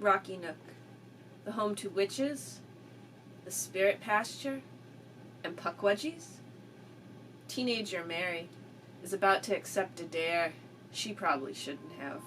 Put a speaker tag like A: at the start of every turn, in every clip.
A: Rocky Nook, the home to witches, the Spirit Pasture, and Pukwudgies. Teenager Mary is about to accept a dare she probably shouldn't have.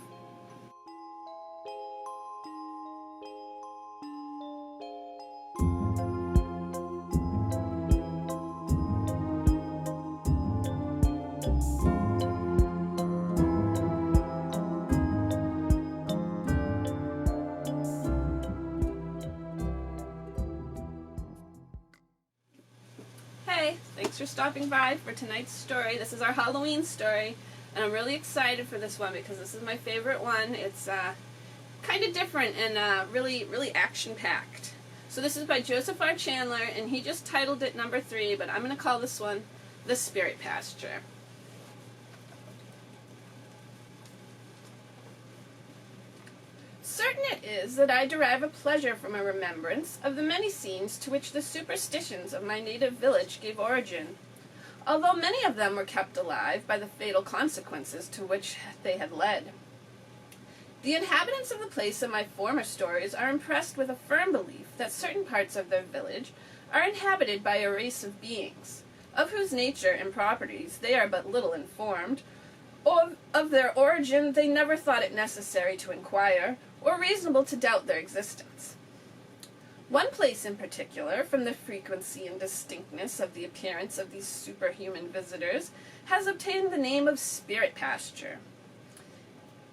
A: Hey, thanks for stopping by for tonight's story. This is our Halloween story, and I'm really excited for this one because this is my favorite one. It's kind of different and really action-packed. So this is by Joseph R. Chandler, and he just titled it number 3, but I'm going to call this one The Spirit Pasture. Certain it is that I derive a pleasure from a remembrance of the many scenes to which the superstitions of my native village gave origin, although many of them were kept alive by the fatal consequences to which they had led. The inhabitants of the place in my former stories are impressed with a firm belief that certain parts of their village are inhabited by a race of beings, of whose nature and properties they are but little informed, or of their origin they never thought it necessary to inquire, or reasonable to doubt their existence. One place in particular, from the frequency and distinctness of the appearance of these superhuman visitors, has obtained the name of Spirit Pasture.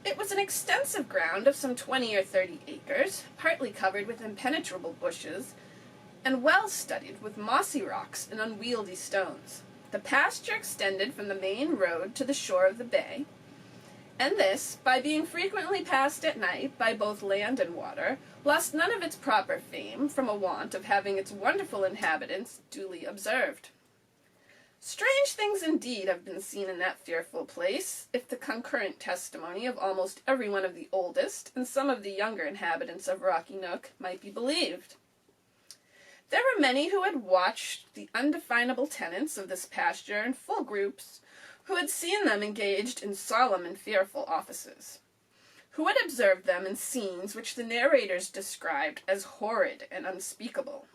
A: It was an extensive ground of some 20 or 30 acres, partly covered with impenetrable bushes, and well studded with mossy rocks and unwieldy stones. The pasture extended from the main road to the shore of the bay, and this, by being frequently passed at night by both land and water, lost none of its proper fame from a want of having its wonderful inhabitants duly observed. Strange things indeed have been seen in that fearful place, if the concurrent testimony of almost every one of the oldest and some of the younger inhabitants of Rocky Nook might be believed. There were many who had watched the undefinable tenants of this pasture in full groups, who had seen them engaged in solemn and fearful offices, who had observed them in scenes which the narrators described as horrid and unspeakable.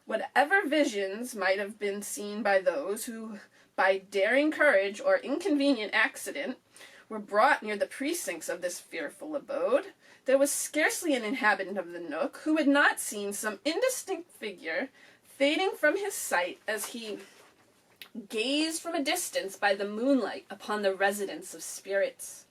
A: Whatever visions might have been seen by those who, by daring courage or inconvenient accident, were brought near the precincts of this fearful abode, there was scarcely an inhabitant of the nook who had not seen some indistinct figure fading from his sight as he gazed from a distance by the moonlight upon the residence of spirits.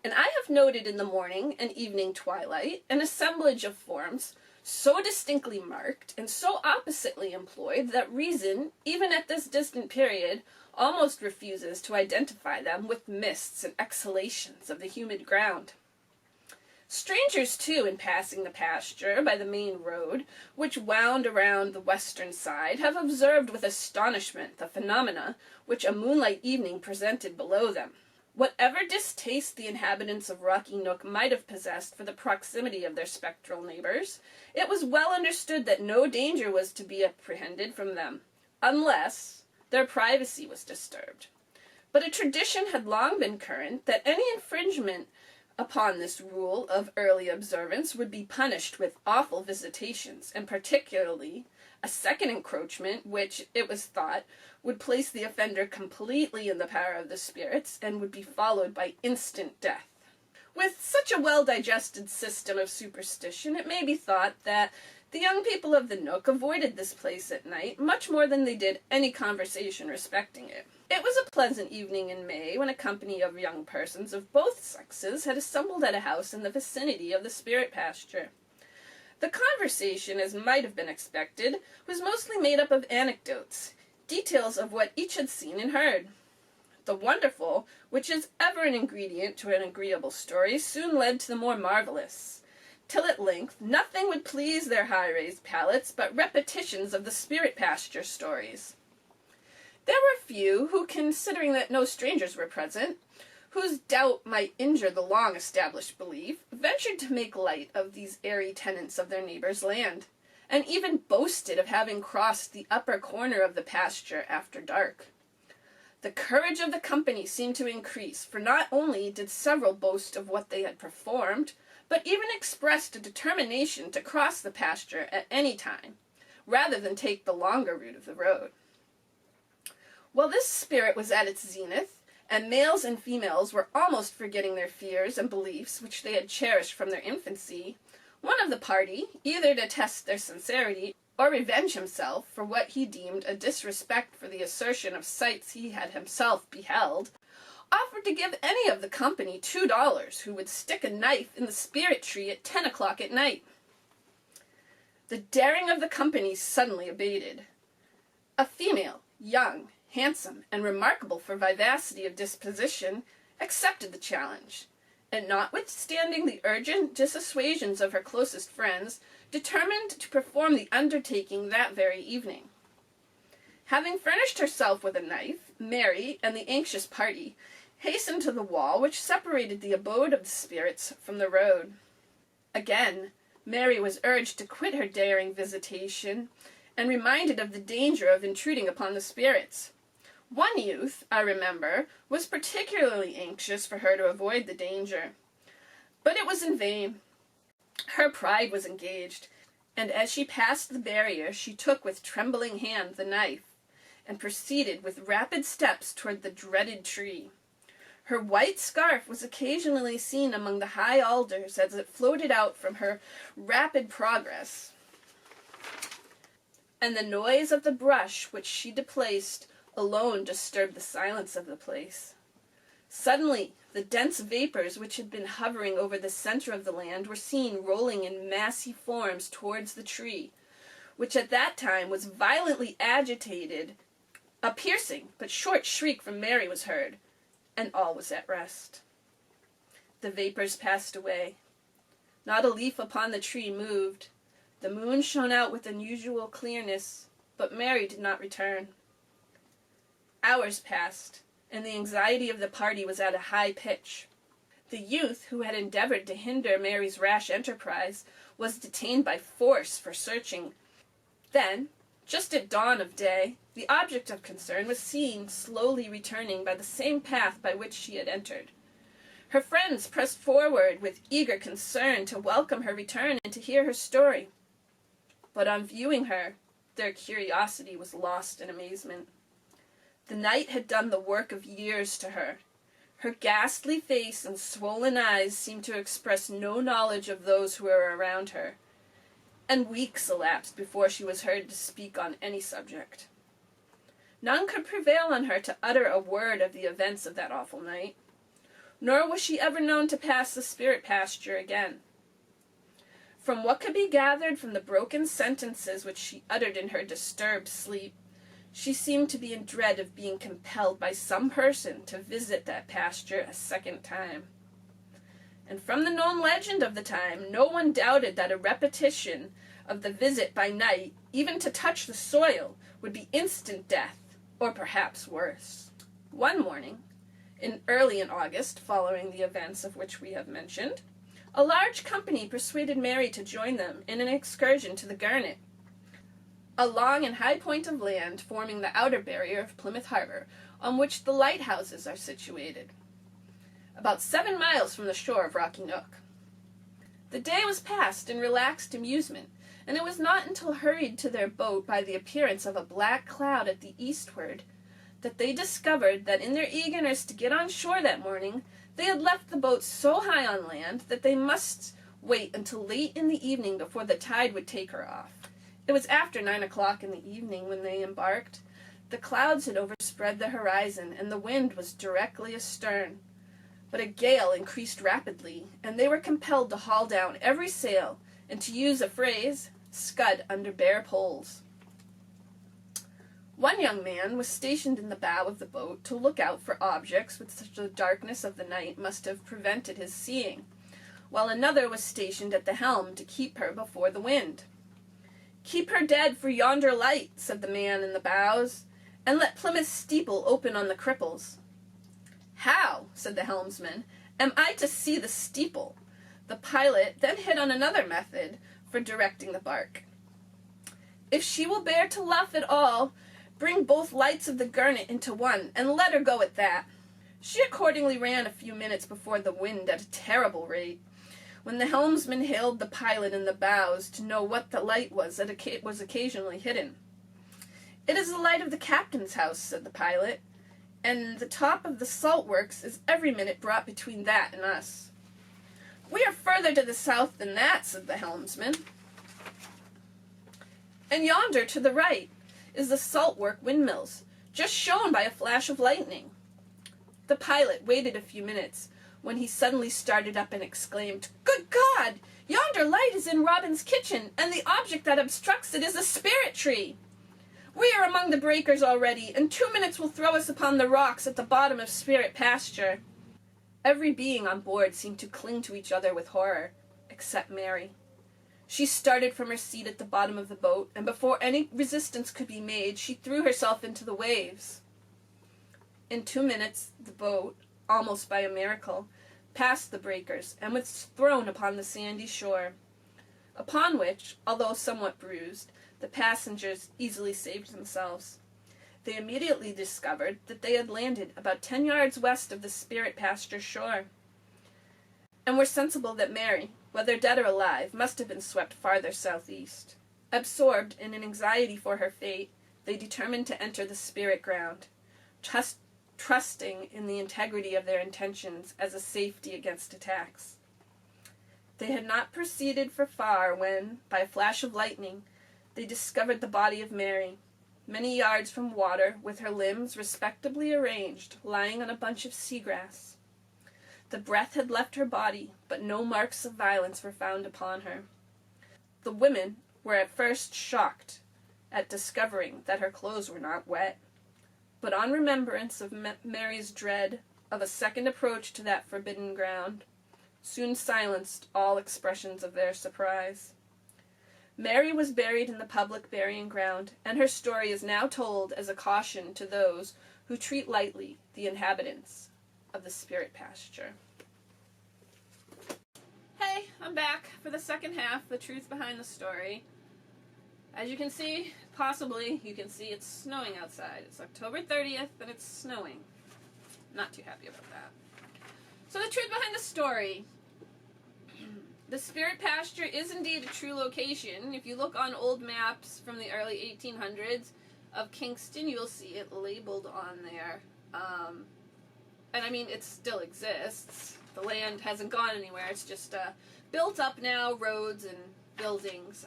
A: And I have noted in the morning and evening twilight an assemblage of forms so distinctly marked and so oppositely employed that reason, even at this distant period, almost refuses to identify them with mists and exhalations of the humid ground. Strangers, too, in passing the pasture by the main road, which wound around the western side, have observed with astonishment the phenomena which a moonlight evening presented below them. Whatever distaste the inhabitants of Rocky Nook might have possessed for the proximity of their spectral neighbors, it was well understood that no danger was to be apprehended from them, unless their privacy was disturbed. But a tradition had long been current that any infringement upon this rule of early observance would be punished with awful visitations, and particularly a second encroachment which, it was thought, would place the offender completely in the power of the spirits, and would be followed by instant death. With such a well-digested system of superstition, it may be thought that the young people of the Nook avoided this place at night much more than they did any conversation respecting it. It was a pleasant evening in May when a company of young persons of both sexes had assembled at a house in the vicinity of the Spirit Pasture. The conversation, as might have been expected, was mostly made up of anecdotes, details of what each had seen and heard. The wonderful, which is ever an ingredient to an agreeable story, soon led to the more marvelous, till at length nothing would please their high-raised palates but repetitions of the Spirit Pasture stories. There were few who, considering that no strangers were present, whose doubt might injure the long-established belief, ventured to make light of these airy tenants of their neighbor's land, and even boasted of having crossed the upper corner of the pasture after dark. The courage of the company seemed to increase, for not only did several boast of what they had performed, but even expressed a determination to cross the pasture at any time, rather than take the longer route of the road. While this spirit was at its zenith, and males and females were almost forgetting their fears and beliefs which they had cherished from their infancy, one of the party, either to test their sincerity or revenge himself for what he deemed a disrespect for the assertion of sights he had himself beheld, offered to give any of the company $2 who would stick a knife in the spirit tree at 10 o'clock at night. The daring of the company suddenly abated. A female, young, handsome, and remarkable for vivacity of disposition, accepted the challenge, and notwithstanding the urgent dissuasions of her closest friends, determined to perform the undertaking that very evening. Having furnished herself with a knife, Mary and the anxious party hastened to the wall which separated the abode of the spirits from the road. Again, Mary was urged to quit her daring visitation, and reminded of the danger of intruding upon the spirits. One youth, I remember, was particularly anxious for her to avoid the danger. But it was in vain. Her pride was engaged, and as she passed the barrier she took with trembling hand the knife, and proceeded with rapid steps toward the dreaded tree. Her white scarf was occasionally seen among the high alders as it floated out from her rapid progress, and the noise of the brush which she displaced alone disturbed the silence of the place. Suddenly, the dense vapors which had been hovering over the center of the land were seen rolling in massy forms towards the tree, which at that time was violently agitated. A piercing but short shriek from Mary was heard, and all was at rest. The vapors passed away. Not a leaf upon the tree moved. The moon shone out with unusual clearness, but Mary did not return. Hours passed, and the anxiety of the party was at a high pitch. The youth who had endeavored to hinder Mary's rash enterprise was detained by force for searching. Then, just at dawn of day, the object of concern was seen slowly returning by the same path by which she had entered. Her friends pressed forward with eager concern to welcome her return and to hear her story. But on viewing her, their curiosity was lost in amazement. The night had done the work of years to her. Her ghastly face and swollen eyes seemed to express no knowledge of those who were around her, and weeks elapsed before she was heard to speak on any subject. None could prevail on her to utter a word of the events of that awful night, nor was she ever known to pass the Spirit Pasture again. From what could be gathered from the broken sentences which she uttered in her disturbed sleep, she seemed to be in dread of being compelled by some person to visit that pasture a second time. And from the known legend of the time, no one doubted that a repetition of the visit by night, even to touch the soil, would be instant death, or perhaps worse. One morning, early in August, following the events of which we have mentioned, a large company persuaded Mary to join them in an excursion to the Garnet, a long and high point of land forming the outer barrier of Plymouth Harbor, on which the lighthouses are situated, about 7 miles from the shore of Rocky Nook. The day was passed in relaxed amusement, and it was not until hurried to their boat by the appearance of a black cloud at the eastward that they discovered that in their eagerness to get on shore that morning they had left the boat so high on land that they must wait until late in the evening before the tide would take her off. It was after 9 o'clock in the evening when they embarked. The clouds had overspread the horizon, and the wind was directly astern. But a gale increased rapidly, and they were compelled to haul down every sail, and, to use a phrase, scud under bare poles. One young man was stationed in the bow of the boat to look out for objects which the darkness of the night must have prevented his seeing, while another was stationed at the helm to keep her before the wind. "Keep her dead for yonder light," said the man in the bows, "and let Plymouth steeple open on the cripples." "How," said the helmsman, "am I to see the steeple?" The pilot then hit on another method for directing the bark. "If she will bear to luff at all, bring both lights of the Garnet into one, and let her go at that." She accordingly ran a few minutes before the wind at a terrible rate, when the helmsman hailed the pilot in the bows to know what the light was that was occasionally hidden. "It is the light of the captain's house," said the pilot, "and the top of the salt works is every minute brought between that and us." "We are further to the south than that," said the helmsman. "And yonder, to the right, is the salt work windmills, just shown by a flash of lightning." The pilot waited a few minutes, when he suddenly started up and exclaimed, "Good God! Yonder light is in Robin's kitchen, and the object that obstructs it is a spirit tree. We are among the breakers already, and 2 minutes will throw us upon the rocks at the bottom of Spirit Pasture." Every being on board seemed to cling to each other with horror, except Mary. She started from her seat at the bottom of the boat, and before any resistance could be made, she threw herself into the waves. In 2 minutes, the boat, almost by a miracle, passed the breakers, and was thrown upon the sandy shore, upon which, although somewhat bruised, the passengers easily saved themselves. They immediately discovered that they had landed about 10 yards west of the Spirit Pasture shore, and were sensible that Mary, whether dead or alive, must have been swept farther southeast. Absorbed in an anxiety for her fate, they determined to enter the spirit ground, trusting in the integrity of their intentions as a safety against attacks. They had not proceeded for far when, by a flash of lightning, they discovered the body of Mary, many yards from water, with her limbs respectably arranged, lying on a bunch of seagrass. The breath had left her body, but no marks of violence were found upon her. The women were at first shocked at discovering that her clothes were not wet, but on remembrance of Mary's dread of a second approach to that forbidden ground, soon silenced all expressions of their surprise. Mary was buried in the public burying ground, and her story is now told as a caution to those who treat lightly the inhabitants of the Spirit Pasture. Hey, I'm back for the second half, the truth behind the story. As you can see, possibly, you can see it's snowing outside. It's October 30th, and it's snowing. Not too happy about that. So the truth behind the story. The Spirit Pasture is indeed a true location. If you look on old maps from the early 1800s of Kingston, you'll see it labeled on there. And I mean, it still exists. The land hasn't gone anywhere. It's just built up now, roads and buildings.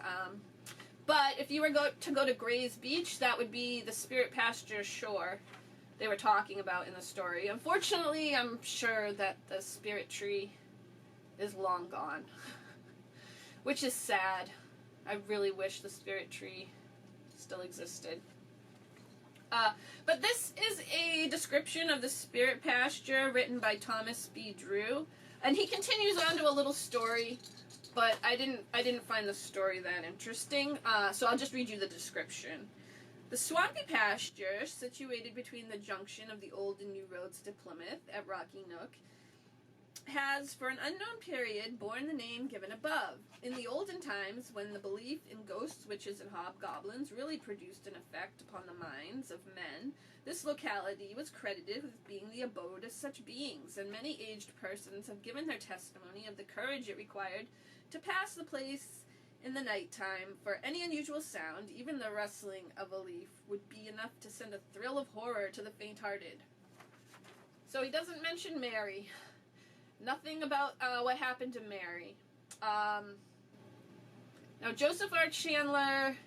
A: But if you were to go to Gray's Beach, that would be the Spirit Pasture shore they were talking about in the story. Unfortunately, I'm sure that the spirit tree is long gone, which is sad. I really wish the spirit tree still existed. But this is a description of the Spirit Pasture written by Thomas B. Drew, and he continues on to a little story, but I didn't find the story that interesting, so I'll just read you the description. The swampy pasture, situated between the junction of the old and new roads to Plymouth at Rocky Nook, has, for an unknown period, borne the name given above. In the olden times, when the belief in ghosts, witches, and hobgoblins really produced an effect upon the minds of men, this locality was credited with being the abode of such beings, and many aged persons have given their testimony of the courage it required to pass the place in the night time, for any unusual sound, even the rustling of a leaf, would be enough to send a thrill of horror to the faint-hearted. So he doesn't mention Mary. Nothing about what happened to Mary. Now, Joseph R. Chandler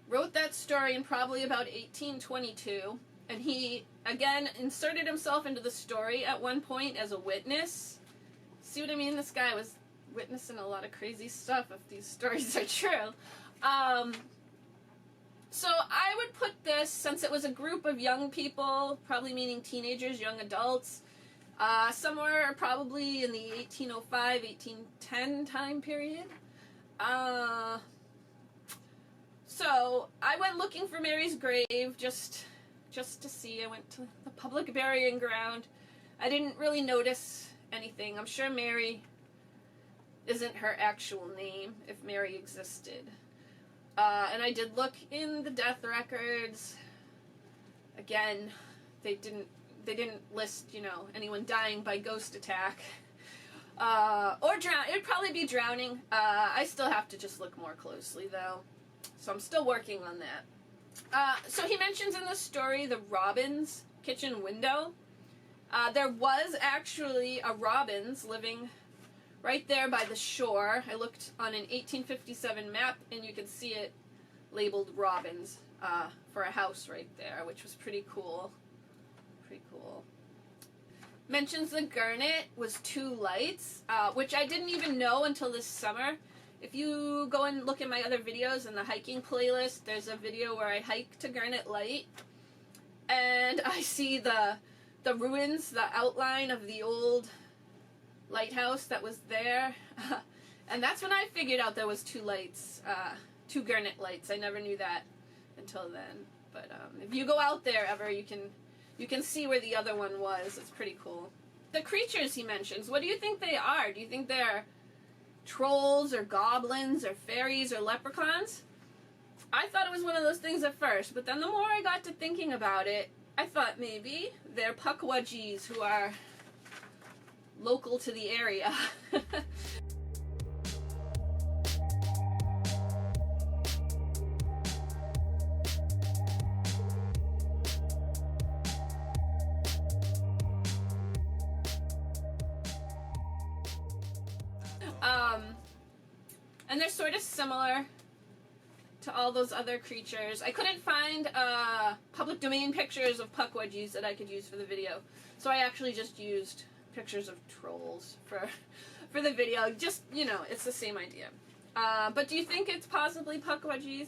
A: wrote that story in probably about 1822, and he, again, inserted himself into the story at one point as a witness. See what I mean? This guy was witnessing a lot of crazy stuff, if these stories are true. So I would put this, since it was a group of young people, probably meaning teenagers, young adults, somewhere probably in the 1805, 1810 time period. So I went looking for Mary's grave just to see. I went to the public burying ground. I didn't really notice anything. I'm sure Mary isn't her actual name, if Mary existed. And I did look in the death records. Again, they didn't list, anyone dying by ghost attack. Or drown. It would probably be drowning. I still have to just look more closely, though. So I'm still working on that. So he mentions in the story the robin's kitchen window. There was actually a robin's living right there by the shore. I looked on an 1857 map, and you could see it labeled robin's for a house right there, which was pretty cool. Pretty cool. Mentions the Gurnet was 2 lights, which I didn't even know until this summer. If you go and look at my other videos in the hiking playlist, there's a video where I hike to Gurnet Light, and I see the ruins, the outline of the old lighthouse that was there, and that's when I figured out there was 2 lights, 2 Gurnet lights. I never knew that until then. But if you go out there ever, you can see where the other one was. It's pretty cool. The creatures he mentions, what do you think they are? Do you think they're trolls or goblins or fairies or leprechauns? I thought it was one of those things at first, but then the more I got to thinking about it, I thought maybe they're Pukwudgies who are local to the area. And they're sort of similar to all those other creatures. I couldn't find public domain pictures of Pukwudgies that I could use for the video, so I actually just used pictures of trolls for the video. Just, you know, it's the same idea. But do you think it's possibly Pukwudgies?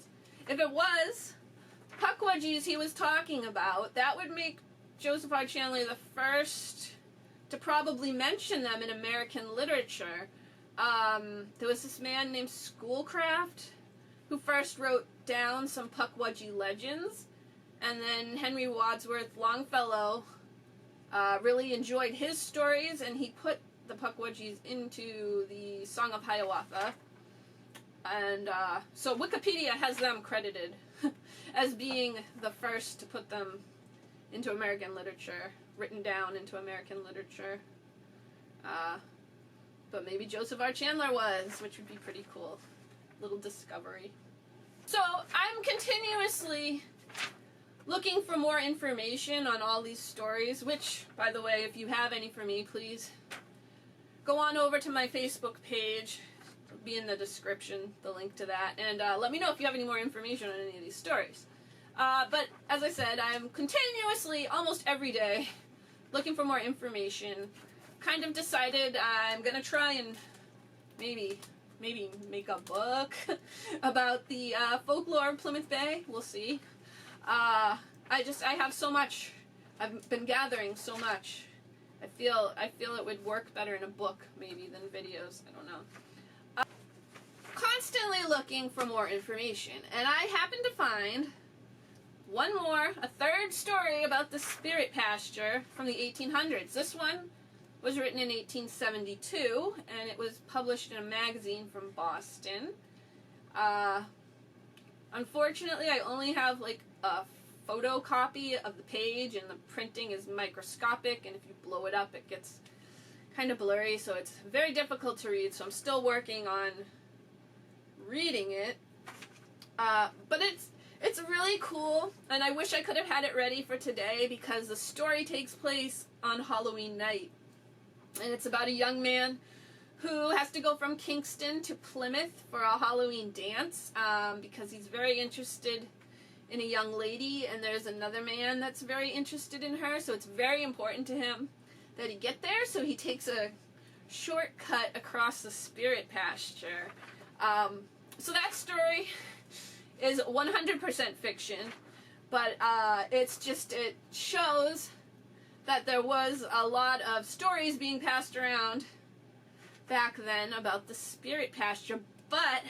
A: If it was Pukwudgies he was talking about, that would make Joseph R. Chandler the first to probably mention them in American literature. There was this man named Schoolcraft who first wrote down some Pukwudgie legends, and then Henry Wadsworth Longfellow really enjoyed his stories, and he put the Pukwudgies into the Song of Hiawatha. And so Wikipedia has them credited as being the first to put them into American literature, written down into American literature. But maybe Joseph R. Chandler was, which would be pretty cool. Little discovery. So I'm continuously looking for more information on all these stories, which, by the way, if you have any for me, please go on over to my Facebook page. It'll be in the description, the link to that, and let me know if you have any more information on any of these stories. But as I said, I'm continuously, almost every day, looking for more information. Kind of decided I'm gonna try and maybe make a book about the folklore of Plymouth Bay. We'll see. I have so much. I've been gathering so much. I feel it would work better in a book maybe than videos. I don't know. Constantly looking for more information, and I happened to find a third story about the Spirit Pasture from the 1800s. This one was written in 1872, and it was published in a magazine from Boston. Unfortunately, I only have like a photocopy of the page, and the printing is microscopic, and if you blow it up, it gets kind of blurry, so it's very difficult to read, so I'm still working on reading it. But it's really cool, and I wish I could have had it ready for today, because the story takes place on Halloween night. And it's about a young man who has to go from Kingston to Plymouth for a Halloween dance, because he's very interested in a young lady, and there's another man that's very interested in her, so it's very important to him that he get there, so he takes a shortcut across the Spirit Pasture. So that story is 100% fiction, but it shows that there was a lot of stories being passed around back then about the Spirit Pasture, but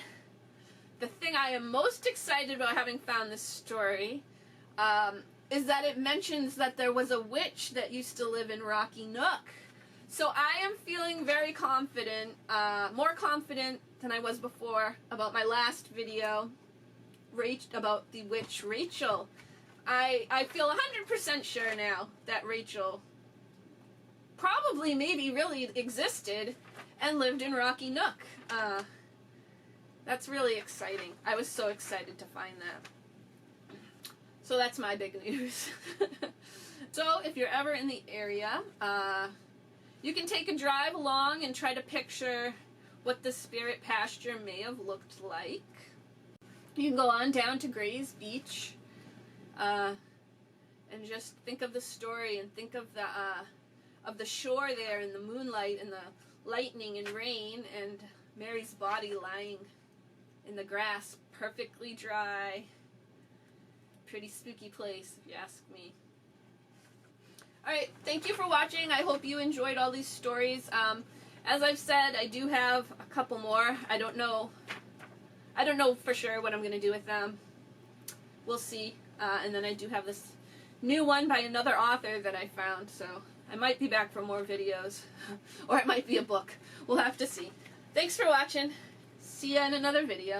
A: the thing I am most excited about having found this story is that it mentions that there was a witch that used to live in Rocky Nook. So I am feeling very confident, more confident than I was before about my last video about the witch Rachel. I feel 100% sure now that Rachel probably maybe really existed, and lived in Rocky Nook. That's really exciting. I was so excited to find that. So that's my big news. So if you're ever in the area, you can take a drive along and try to picture what the Spirit Pasture may have looked like. You can go on down to Gray's Beach and just think of the story and think of the shore there and the moonlight and the lightning and rain and Mary's body lying in the grass, perfectly dry. Pretty spooky place, if you ask me. Alright, thank you for watching. I hope you enjoyed all these stories. As I've said, I do have a couple more. I don't know for sure what I'm going to do with them. We'll see. And then I do have this new one by another author that I found, so I might be back for more videos. Or it might be a book. We'll have to see. Thanks for watching. See ya in another video.